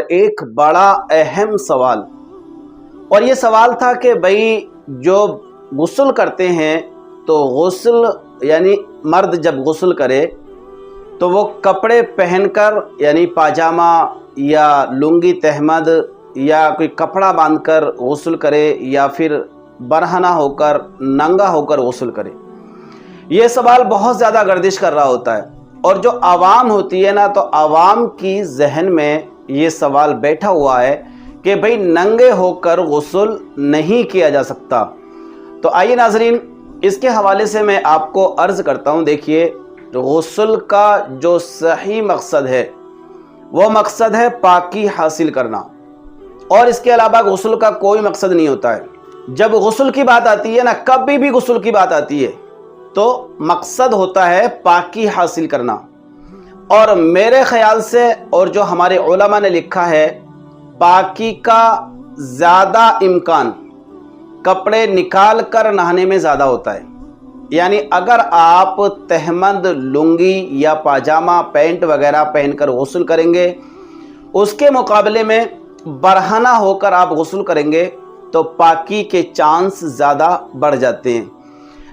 पर एक बड़ा अहम सवाल, और ये सवाल था कि भाई जो गुस्ल करते हैं तो गुस्ल यानी मर्द जब गुस्ल करे तो वो कपड़े पहनकर यानी पाजामा या लुंगी तहमद या कोई कपड़ा बांधकर गुस्ल करे या फिर बरहना होकर नंगा होकर गुस्ल करे। ये सवाल बहुत ज़्यादा गर्दिश कर रहा होता है और जो आवाम होती है ना, तो आवाम की जहन में ये सवाल बैठा हुआ है कि भाई नंगे होकर गुस्ल नहीं किया जा सकता। तो आइए नाजरीन, इसके हवाले से मैं आपको अर्ज़ करता हूँ। देखिए, गुस्ल का जो सही मकसद है वो मकसद है पाकी हासिल करना, और इसके अलावा गुस्ल का कोई मकसद नहीं होता है। जब गुस्ल की बात आती है ना, कभी भी गुस्ल की बात आती है तो मकसद होता है पाकी हासिल करना। और मेरे ख्याल से और जो हमारे उलमा ने लिखा है, पाकी का ज़्यादा इम्कान कपड़े निकाल कर नहाने में ज़्यादा होता है। यानी अगर आप तहमद लुंगी या पाजामा पैंट वगैरह पहनकर गुस्ल करेंगे, उसके मुकाबले में बरहना होकर आप गुस्ल करेंगे तो पाकी के चांस ज़्यादा बढ़ जाते हैं।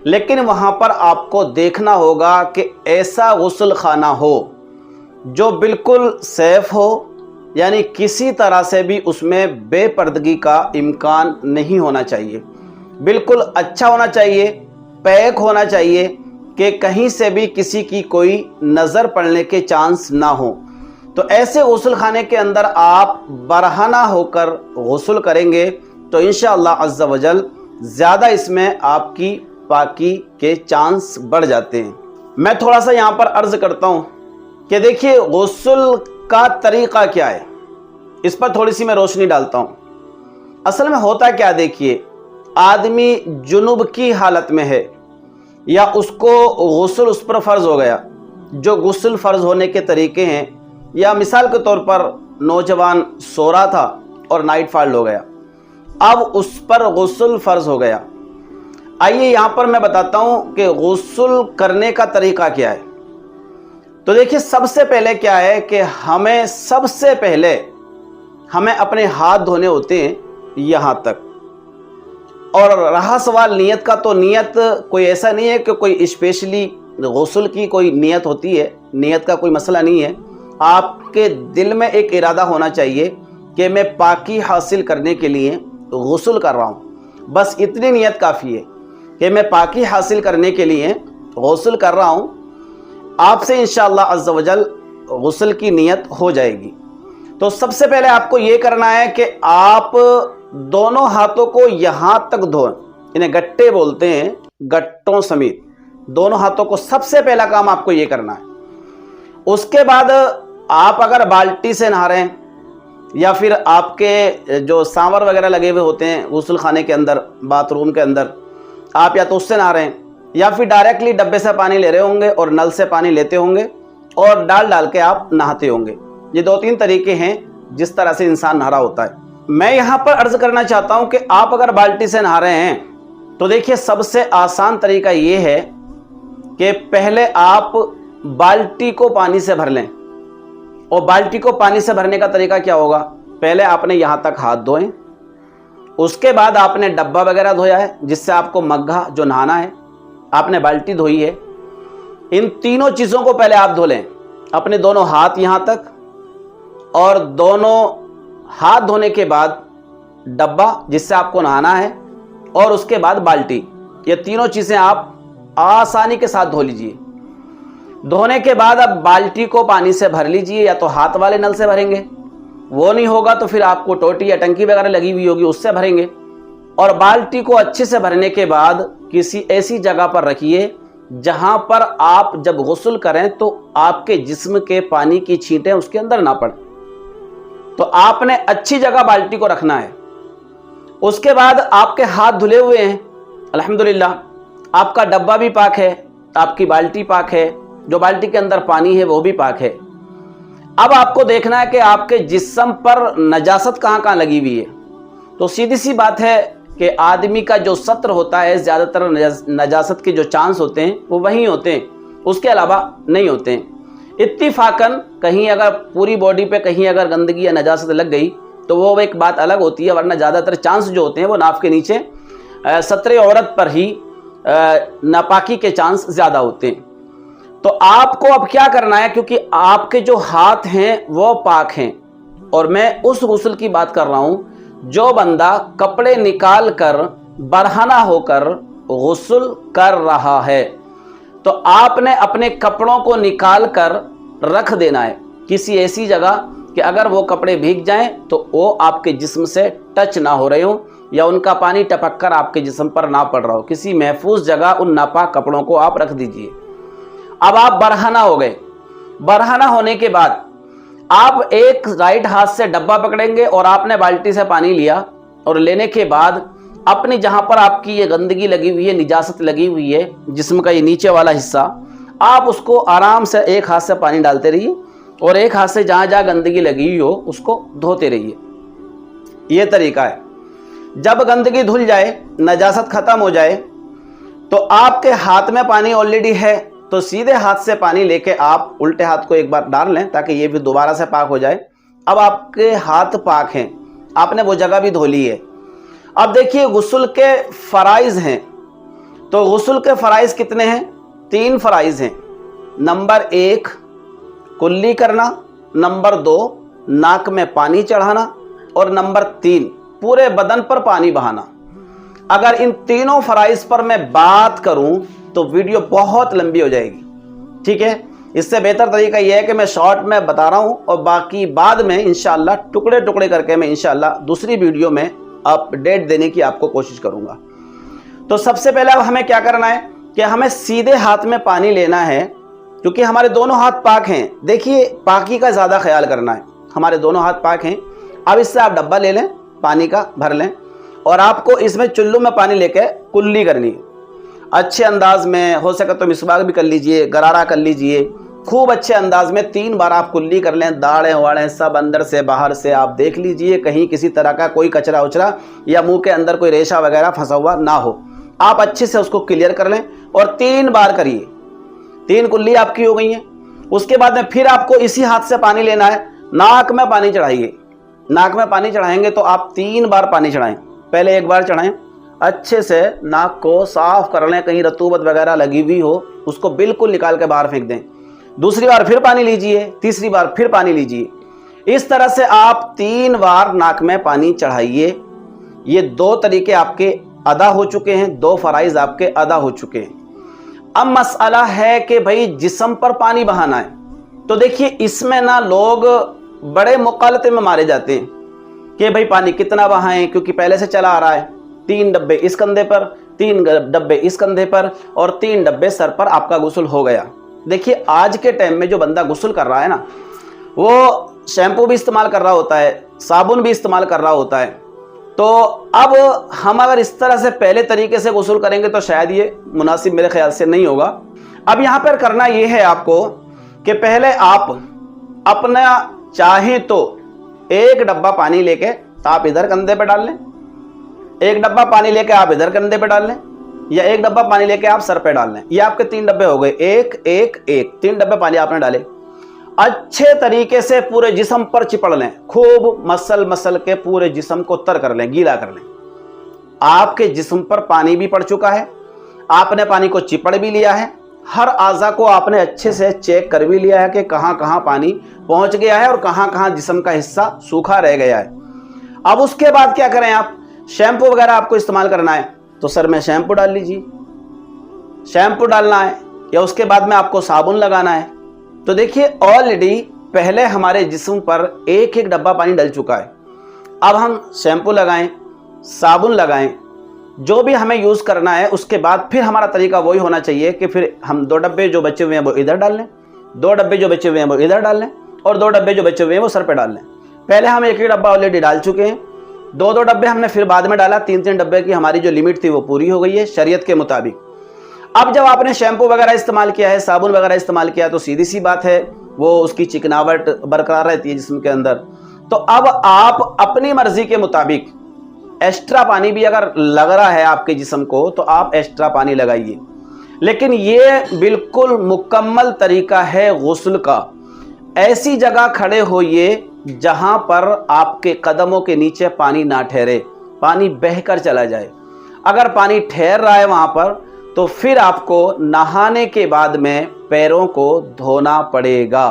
लेकिन वहाँ पर आपको देखना होगा कि ऐसा गुस्ल खाना हो जो बिल्कुल सेफ़ हो, यानी किसी तरह से भी उसमें बेपर्दगी का इम्कान नहीं होना चाहिए। बिल्कुल अच्छा होना चाहिए, पैक होना चाहिए कि कहीं से भी किसी की कोई नज़र पड़ने के चांस ना हो। तो ऐसे गुस्ल खाने के अंदर आप बरहना होकर गुस्ल करेंगे तो इंशाअल्लाह अज़्ज़ा वजल ज़्यादा इसमें आपकी पाकी के चांस बढ़ जाते हैं। मैं थोड़ा सा यहाँ पर अर्ज़ करता हूँ कि देखिए गुस्ल का तरीक़ा क्या है, इस पर थोड़ी सी मैं रोशनी डालता हूँ। असल में होता क्या, देखिए आदमी जुनूब की हालत में है या उसको गुस्ल उस पर फ़र्ज़ हो गया, जो गुस्ल फ़र्ज़ होने के तरीके हैं, या मिसाल के तौर पर नौजवान सो रहा था और नाइट फॉल हो गया, अब उस पर गुस्ल फ़र्ज़ हो गया। आइए यहाँ पर मैं बताता हूँ कि गुस्ल करने का तरीक़ा क्या है। तो देखिए, सबसे पहले क्या है कि सबसे पहले हमें अपने हाथ धोने होते हैं यहाँ तक। और रहा सवाल नियत का, तो नियत कोई ऐसा नहीं है कि कोई स्पेशली गुस्ल की कोई नियत होती है, नियत का कोई मसला नहीं है। आपके दिल में एक इरादा होना चाहिए कि मैं पाकी हासिल करने के लिए गुस्ल कर रहा हूँ, बस इतनी नियत काफ़ी है कि मैं पाकी हासिल करने के लिए गुस्ल कर रहा हूँ। आपसे इंशाअल्लाह अज़्ज़ा वजल गुस्ल की नियत हो जाएगी। तो सबसे पहले आपको ये करना है कि आप दोनों हाथों को यहाँ तक धोएं, इन्हें गट्टे बोलते हैं, गट्टों समेत दोनों हाथों को सबसे पहला काम आपको ये करना है। उसके बाद आप अगर बाल्टी से नहा रहे हैं या फिर आपके जो सांवर वगैरह लगे हुए होते हैं गुस्ल खाने के अंदर, बाथरूम के अंदर, आप या तो उससे नहा रहे हैं या फिर डायरेक्टली डब्बे से पानी ले रहे होंगे और नल से पानी लेते होंगे और डाल के आप नहाते होंगे। ये 2-3 तरीके हैं जिस तरह से इंसान नहा रहा होता है। मैं यहाँ पर अर्ज़ करना चाहता हूँ कि आप अगर बाल्टी से नहा रहे हैं तो देखिए, सबसे आसान तरीका ये है कि पहले आप बाल्टी को पानी से भर लें। और बाल्टी को पानी से भरने का तरीका क्या होगा, पहले आपने यहाँ तक हाथ धोएं, उसके बाद आपने डब्बा वगैरह धोया है जिससे आपको मग्घा जो नहाना है, आपने बाल्टी धोई है, इन तीनों चीज़ों को पहले आप धो लें। अपने दोनों हाथ यहाँ तक, और दोनों हाथ धोने के बाद डब्बा जिससे आपको नहाना है, और उसके बाद बाल्टी। ये तीनों चीज़ें आप आसानी के साथ धो लीजिए। धोने के बाद अब बाल्टी को पानी से भर लीजिए, या तो हाथ वाले नल से भरेंगे, वो नहीं होगा तो फिर आपको टोटी या टंकी वगैरह लगी हुई होगी उससे भरेंगे। और बाल्टी को अच्छे से भरने के बाद किसी ऐसी जगह पर रखिए जहां पर आप जब गुस्ल करें तो आपके जिस्म के पानी की छींटें उसके अंदर ना पड़े। तो आपने अच्छी जगह बाल्टी को रखना है। उसके बाद आपके हाथ धुले हुए हैं, अल्हम्दुलिल्लाह, आपका डब्बा भी पाक है, आपकी बाल्टी पाक है, जो बाल्टी के अंदर पानी है वो भी पाक है। अब आपको देखना है कि आपके जिस्म पर नजासत कहाँ कहाँ लगी हुई है। तो सीधी सी बात है कि आदमी का जो सत्र होता है, ज़्यादातर नजासत के जो चांस होते हैं वो वहीं होते हैं, उसके अलावा नहीं होते हैं। इत्तिफाकन कहीं अगर पूरी बॉडी पे कहीं अगर गंदगी या नजासत लग गई तो वो एक बात अलग होती है, वरना ज़्यादातर चांस जो होते हैं वो नाफ के नीचे सतरे औरत पर ही नापाकी के चांस ज़्यादा होते हैं। तो आपको अब क्या करना है, क्योंकि आपके जो हाथ हैं वो पाक हैं, और मैं उस गुस्ल की बात कर रहा हूं जो बंदा कपड़े निकाल कर बरहना होकर गुस्ल कर रहा है। तो आपने अपने कपड़ों को निकाल कर रख देना है किसी ऐसी जगह कि अगर वो कपड़े भीग जाएं तो वो आपके जिस्म से टच ना हो रहे हो या उनका पानी टपक कर आपके जिस्म पर ना पड़ रहा हो। किसी महफूज जगह उन नापाक कपड़ों को आप रख दीजिए। अब आप बरहना हो गए। बरहना होने के बाद आप एक राइट हाथ से डब्बा पकड़ेंगे और आपने बाल्टी से पानी लिया, और लेने के बाद अपनी जहां पर आपकी ये गंदगी लगी हुई है, निजासत लगी हुई है, जिस्म का ये नीचे वाला हिस्सा, आप उसको आराम से एक हाथ से पानी डालते रहिए और एक हाथ से जहां जहां गंदगी लगी हुई हो उसको धोते रहिए। ये तरीका है। जब गंदगी धुल जाए, नजासत खत्म हो जाए, तो आपके हाथ में पानी ऑलरेडी है, तो सीधे हाथ से पानी लेके आप उल्टे हाथ को एक बार डाल लें ताकि ये भी दोबारा से पाक हो जाए। अब आपके हाथ पाक हैं, आपने वो जगह भी धो ली है। अब देखिए गुस्ल के फ़राइज़ हैं। तो गुस्ल के फ़राइज़ कितने हैं? 3 फ़राइज़ हैं। नंबर 1 कुल्ली करना, नंबर 2 नाक में पानी चढ़ाना, और नंबर 3 पूरे बदन पर पानी बहाना। अगर इन तीनों फ़राइज़ पर मैं बात करूं तो वीडियो बहुत लंबी हो जाएगी, ठीक है। इससे बेहतर तरीका यह है कि मैं शॉर्ट में बता रहा हूं और बाकी बाद में इंशाअल्लाह टुकड़े टुकड़े करके मैं इंशाअल्लाह दूसरी वीडियो में अपडेट देने की आपको कोशिश करूंगा। तो सबसे पहले अब हमें क्या करना है कि हमें सीधे हाथ में पानी लेना है, क्योंकि हमारे दोनों हाथ पाक हैं। देखिए पाकी का ज़्यादा ख्याल करना है, हमारे दोनों हाथ पाक हैं। अब इससे आप डब्बा ले लें, पानी का भर लें, और आपको इसमें चुल्लू में पानी लेके कुल्ली करनी है अच्छे अंदाज में। हो सके तो मिसवाक भी कर लीजिए, गरारा कर लीजिए, खूब अच्छे अंदाज में 3 बार आप कुल्ली कर लें। दाढ़ें वाड़ें सब अंदर से बाहर से आप देख लीजिए, कहीं किसी तरह का कोई कचरा उचरा या मुंह के अंदर कोई रेशा वगैरह फंसा हुआ ना हो। आप अच्छे से उसको क्लियर कर लें और 3 बार करिए। 3 कुल्ली आपकी हो गई हैं। उसके बाद में फिर आपको इसी हाथ से पानी लेना है, नाक में पानी चढ़ाइए। नाक में पानी चढ़ाएंगे तो आप 3 बार पानी चढ़ाएं। पहले 1 बार चढ़ाएं, अच्छे से नाक को साफ कर लें, कहीं रतूबत वगैरह लगी हुई हो उसको बिल्कुल निकाल के बाहर फेंक दें। दूसरी बार फिर पानी लीजिए, तीसरी बार फिर पानी लीजिए। इस तरह से आप 3 बार नाक में पानी चढ़ाइए। ये 2 तरीके आपके अदा हो चुके हैं, 2 फ़राइज़ आपके अदा हो चुके हैं। अब मसला है कि भाई जिस्म पर पानी बहाना है। तो देखिए इसमें ना लोग बड़े मुकालते में मारे जाते हैं कि भाई पानी कितना बहाएं, क्योंकि पहले से चला आ रहा है। 3 डब्बे इस कंधे पर, 3 डब्बे इस कंधे पर, और 3 डब्बे सर पर, आपका गुस्ल हो गया। देखिए आज के टाइम में जो बंदा गुस्ल कर रहा है ना, वो शैम्पू भी इस्तेमाल कर रहा होता है, साबुन भी इस्तेमाल कर रहा होता है। तो अब हम अगर इस तरह से पहले तरीके से गुस्ल करेंगे तो शायद ये मुनासिब मेरे ख्याल से नहीं होगा। अब यहाँ पर करना ये है आपको कि पहले आप अपना चाहें तो 1 डब्बा पानी लेके आप इधर कंधे पे डाल लें, 1 डब्बा पानी लेके आप इधर कंधे पे डाल लें, या 1 डब्बा पानी लेके आप सर पे डाल लें। ये आपके 3 डब्बे हो गए, 1 1 1। 3 डब्बे पानी आपने डाले, अच्छे तरीके से पूरे जिस्म पर चिपड़ लें, खूब मसल मसल के पूरे जिस्म को तर कर लें, गीला कर लें। आपके जिस्म पर पानी भी पड़ चुका है, आपने पानी को चिपड़ भी लिया है, हर आज़ा को आपने अच्छे से चेक कर भी लिया है कि कहाँ कहाँ पानी पहुँच गया है और कहाँ कहाँ जिस्म का हिस्सा सूखा रह गया है। अब उसके बाद क्या करें, आप शैम्पू वगैरह आपको इस्तेमाल करना है तो सर में शैम्पू डाल लीजिए, शैम्पू डालना है, या उसके बाद में आपको साबुन लगाना है। तो देखिए ऑलरेडी पहले हमारे जिस्म पर 1 डब्बा पानी डल चुका है। अब हम शैम्पू लगाएं, साबुन लगाएं, जो भी हमें यूज़ करना है, उसके बाद फिर हमारा तरीका वही होना चाहिए कि फिर हम 2 डब्बे जो बचे हुए हैं वो इधर डाल लें, 2 डब्बे जो बचे हुए हैं वो इधर डाल लें, और 2 डब्बे जो बचे हुए हैं वो सर पे डाल लें। पहले हम 1 डब्बा ऑलरेडी डाल चुके हैं, 2 डब्बे हमने फिर बाद में डाला, 3 डब्बे की हमारी जो लिमिट थी वो पूरी हो गई है शरीयत के मुताबिक। अब जब आपने शैम्पू वगैरह इस्तेमाल किया है, साबुन वगैरह इस्तेमाल किया, तो सीधी सी बात है वो उसकी चिकनावट बरकरार रहती है जिस्म के अंदर। तो अब आप अपनी मर्जी के मुताबिक एक्स्ट्रा पानी भी अगर लग रहा है आपके जिस्म को तो आप एक्स्ट्रा पानी लगाइए। लेकिन ये बिल्कुल मुकम्मल तरीका है गुस्ल का। ऐसी जगह खड़े होइए जहां पर आपके कदमों के नीचे पानी ना ठहरे, पानी बहकर चला जाए। अगर पानी ठहर रहा है वहां पर तो फिर आपको नहाने के बाद में पैरों को धोना पड़ेगा।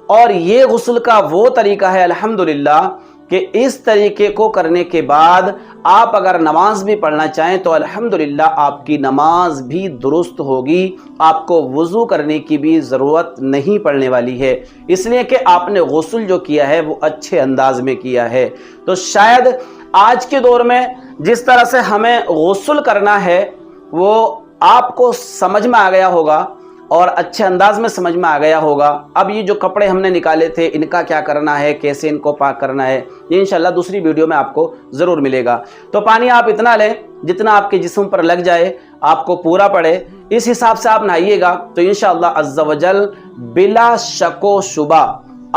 और ये गुस्ल का वो तरीका है अल्हम्दुलिल्लाह कि इस तरीके को करने के बाद आप अगर नमाज भी पढ़ना चाहें तो अल्हम्दुलिल्लाह आपकी नमाज भी दुरुस्त होगी, आपको वज़ू करने की भी ज़रूरत नहीं पड़ने वाली है, इसलिए कि आपने गुस्ल जो किया है वो अच्छे अंदाज में किया है। तो शायद आज के दौर में जिस तरह से हमें गुस्ल करना है वो आपको समझ में आ गया होगा और अच्छे अंदाज में समझ में आ गया होगा। अब ये जो कपड़े हमने निकाले थे इनका क्या करना है, कैसे इनको पाक करना है, ये इंशाल्लाह दूसरी वीडियो में आपको ज़रूर मिलेगा। तो पानी आप इतना लें जितना आपके जिस्म पर लग जाए, आपको पूरा पड़े, इस हिसाब से आप नहाइएगा तो इंशाल्लाह अज़्ज़ा वजल बिला शको शुबा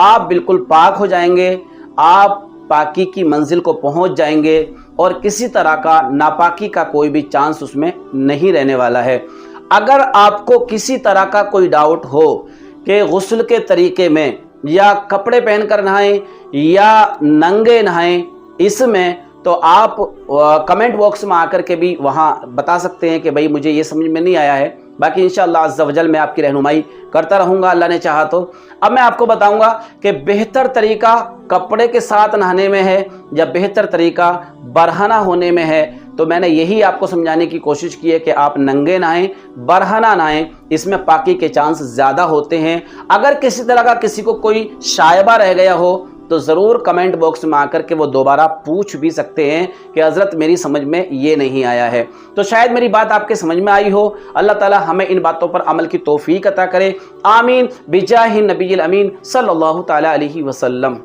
आप बिल्कुल पाक हो जाएंगे, आप पाकी की मंजिल को पहुंच जाएंगे और किसी तरह का नापाकी का कोई भी चांस उसमें नहीं रहने वाला है। अगर आपको किसी तरह का कोई डाउट हो कि गुस्ल के तरीके में या कपड़े पहनकर नहाएं या नंगे नहाएं इसमें, तो आप कमेंट बॉक्स में आकर के भी वहां बता सकते हैं कि भाई मुझे ये समझ में नहीं आया है। बाकी इंशाअल्लाह अज़्ज़ा वजल मैं आपकी रहनुमाई करता रहूँगा अल्लाह ने चाहा तो। अब मैं आपको बताऊँगा कि बेहतर तरीका कपड़े के साथ नहाने में है या बेहतर तरीका बरहना होने में है। तो मैंने यही आपको समझाने की कोशिश की है कि आप नंगे नहाएं, बरहना नहाएं, इसमें पाकी के चांस ज़्यादा होते हैं। अगर किसी तरह का किसी को कोई शायबा रह गया हो तो ज़रूर कमेंट बॉक्स में आकर के वो दोबारा पूछ भी सकते हैं कि हज़रत मेरी समझ में ये नहीं आया है। तो शायद मेरी बात आपके समझ में आई हो। अल्लाह ताला हमें इन बातों पर अमल की तौफीक अता करे। आमीन बिजाहि नबील अमीन सल्लल्लाहु ताला अलैहि वसल्लम।